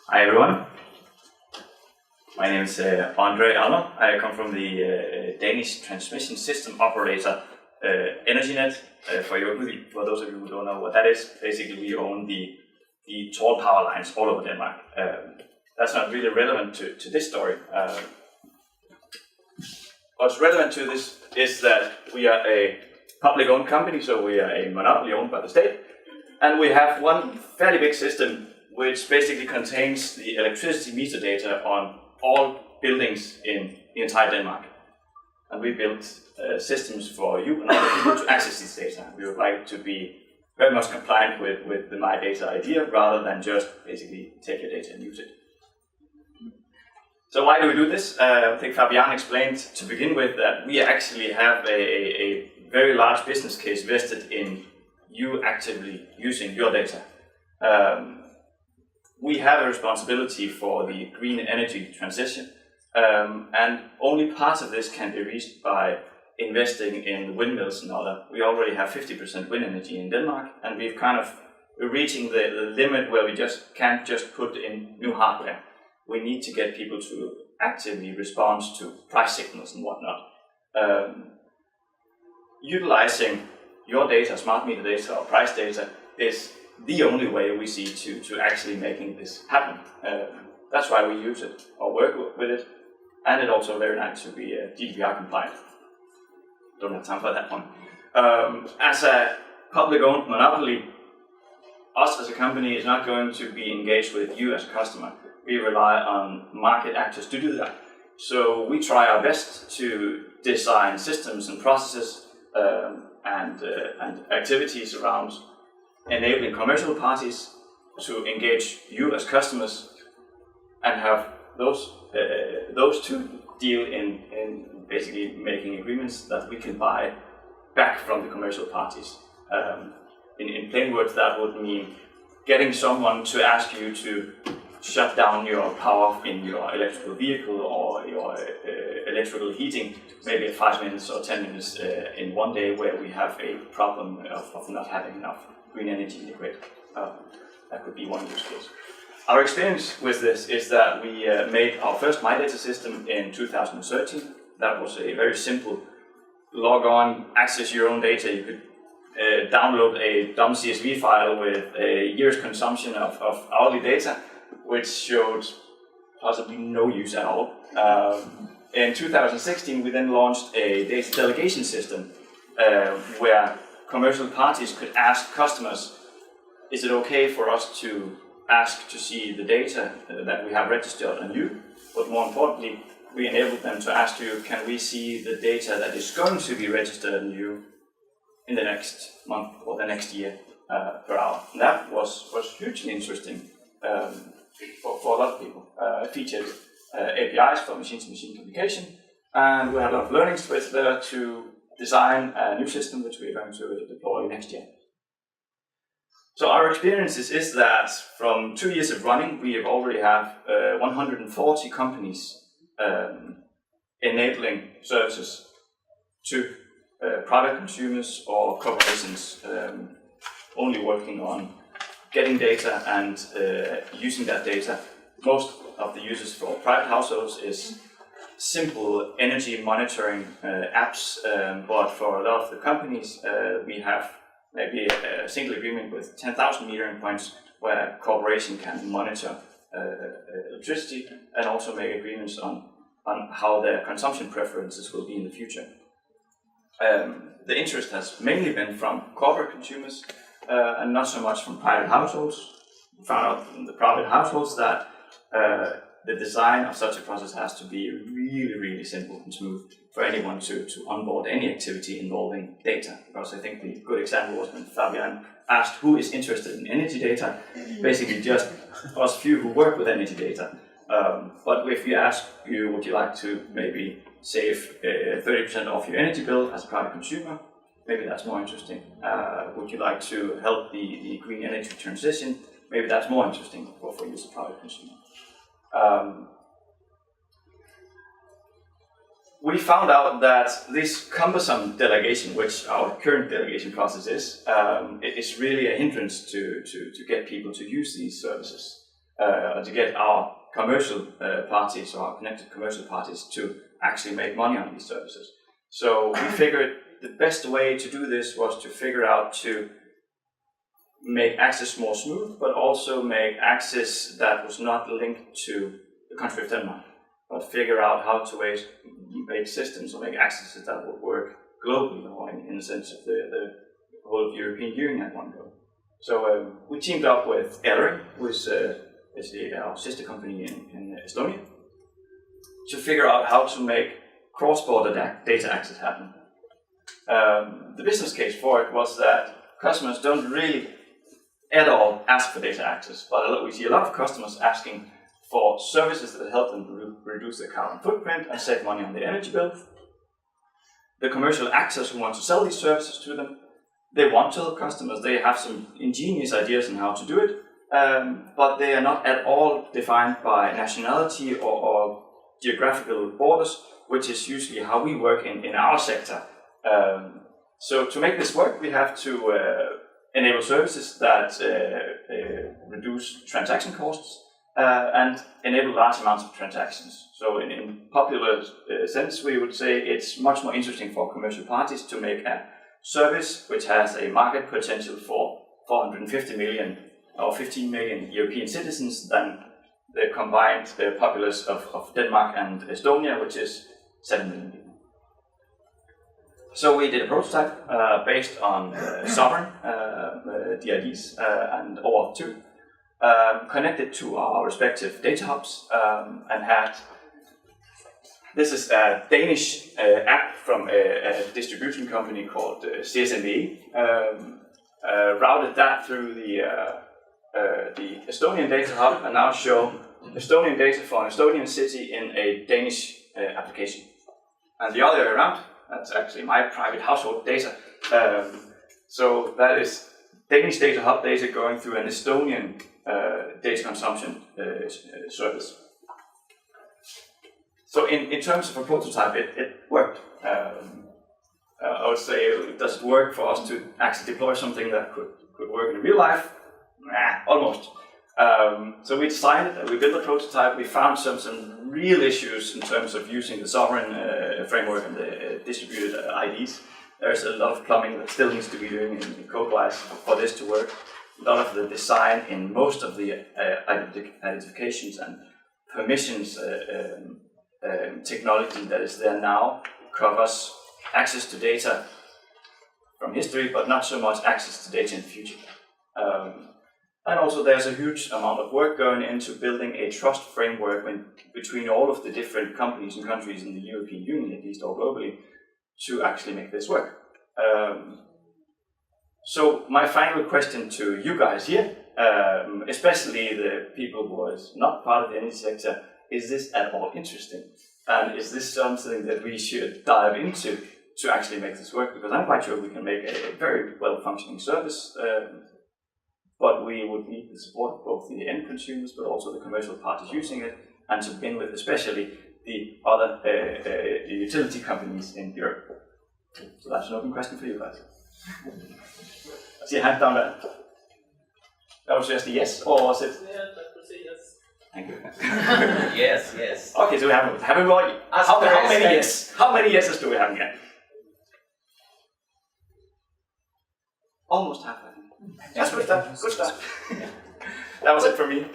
Hi everyone, my name is André Alnor. I come from the Danish transmission system operator EnergyNet. For those of you who don't know what that is, basically we own the tall power lines all over Denmark. That's not really relevant to this story. What's relevant to this is that we are a public owned company, so we are a monopoly owned by the state, and we have one fairly big system which basically contains the electricity meter data on all buildings in the entire Denmark. And we built systems for you and other people to access this data. We would like to be very much compliant with the MyData idea rather than just basically take your data and use it. So why do we do this? I think Fabian explained to begin with that we actually have a very large business case vested in you actively using your data. We have a responsibility for the green energy transition, and only part of this can be reached by investing in windmills and other. We already have 50% wind energy in Denmark, and we're reaching the limit where we can't just put in new hardware. We need to get people to actively respond to price signals and whatnot. Utilizing your data, smart meter data or price data is the only way we see to actually making this happen. That's why we use it or work with it, and it's also very nice to be GDPR compliant. Don't have time for that one. As a public-owned monopoly, us as a company is not going to be engaged with you as a customer. We rely on market actors to do that. So we try our best to design systems and processes and activities around enabling commercial parties to engage you as customers and have those two deal in basically making agreements that we can buy back from the commercial parties. In plain words, that would mean getting someone to ask you to shut down your power in your electrical vehicle or your electrical heating, maybe 5 minutes or 10 minutes in one day where we have a problem of not having enough green energy in the grid. That could be one use case. Our experience with this is that we made our first MyData system in 2013. That was a very simple log on, access your own data. You could download a dumb CSV file with a year's consumption of hourly data, which showed possibly no use at all. In 2016, we then launched a data delegation system where commercial parties could ask customers, is it okay for us to ask to see the data that we have registered on you? But more importantly, we enabled them to ask you, can we see the data that is going to be registered on you in the next month or the next year per hour? And that was hugely interesting for a lot of people. It featured APIs for machine-to-machine communication, and we had a lot of learnings with there to design a new system which we are going to deploy next year. So our experience is that from 2 years of running, we have already have 140 companies enabling services to private consumers or corporations only working on getting data and using that data. Most of the uses for private households is simple energy monitoring apps, but for a lot of the companies, we have maybe a single agreement with 10,000 metering points where a corporation can monitor electricity and also make agreements on how their consumption preferences will be in the future. The interest has mainly been from corporate consumers and not so much from private households. We found out from the private households that the design of such a process has to be really, really simple and smooth for anyone to onboard any activity involving data. Because I think the good example was when Fabian asked who is interested in energy data, basically just us few who work with energy data. But if we ask you, would you like to maybe save 30% off your energy bill as a private consumer? Maybe that's more interesting. Would you like to help the green energy transition? Maybe that's more interesting for you as a private consumer. We found out that this cumbersome delegation, which our current delegation process is really a hindrance to get people to use these services. to get our commercial parties or our connected commercial parties to actually make money on these services. So we figured the best way to do this was to figure out to make access more smooth, but also make access that was not linked to the country of Denmark, but figure out how to make systems or make accesses that would work globally, or in the sense of the whole of the European Union at one go. So we teamed up with André, who is our sister company in Estonia, to figure out how to make cross-border data access happen. The business case for it was that customers don't really at all ask for data access, but we see a lot of customers asking for services that help them reduce their carbon footprint and save money on their energy bill. The commercial actors who want to sell these services to them, they want to help customers. They have some ingenious ideas on how to do it, but they are not at all defined by nationality or geographical borders, which is usually how we work in our sector. So to make this work, we have to enable services that reduce transaction costs and enable large amounts of transactions. So in popular sense, we would say it's much more interesting for commercial parties to make a service which has a market potential for 450 million or 15 million European citizens than the combined populace of Denmark and Estonia, which is 7 million people. So we did a prototype based on sovereign DIDs and OAuth 2, connected to our respective data hubs, and had, this is a Danish app from a distribution company called CSMV, routed that through the Estonian data hub and now show Estonian data for an Estonian city in a Danish application. And the other way around, that's actually my private household data. So that is Danish data hub data going through an Estonian data consumption service. So in terms of a prototype, it worked. I would say, does it work for us to actually deploy something that could work in real life? Nah, almost. So we designed it, we built a prototype, we found some real issues in terms of using the sovereign framework and the distributed IDs. There's a lot of plumbing that still needs to be doing in code-wise for this to work. A lot of the design in most of the identifications and permissions technology that is there now covers access to data from history, but not so much access to data in the future. And also there's a huge amount of work going into building a trust framework between all of the different companies and countries in the European Union, at least, or globally, to actually make this work. So my final question to you guys here, especially the people who are not part of the energy sector, is this at all interesting? And is this something that we should dive into to actually make this work? Because I'm quite sure we can make a very well-functioning service, but we would need the support of both the end consumers, but also the commercial parties using it, and to begin with, especially the other utility companies in Europe. So that's an open question for you guys. I see a hand down there. That was just a yes, or was it? Yeah, that was a yes. Thank you. Yes, yes. Okay, so we have a more. How many yes? How many yeses do we have again? Almost half. That's good stuff. Good stuff. That was it for me.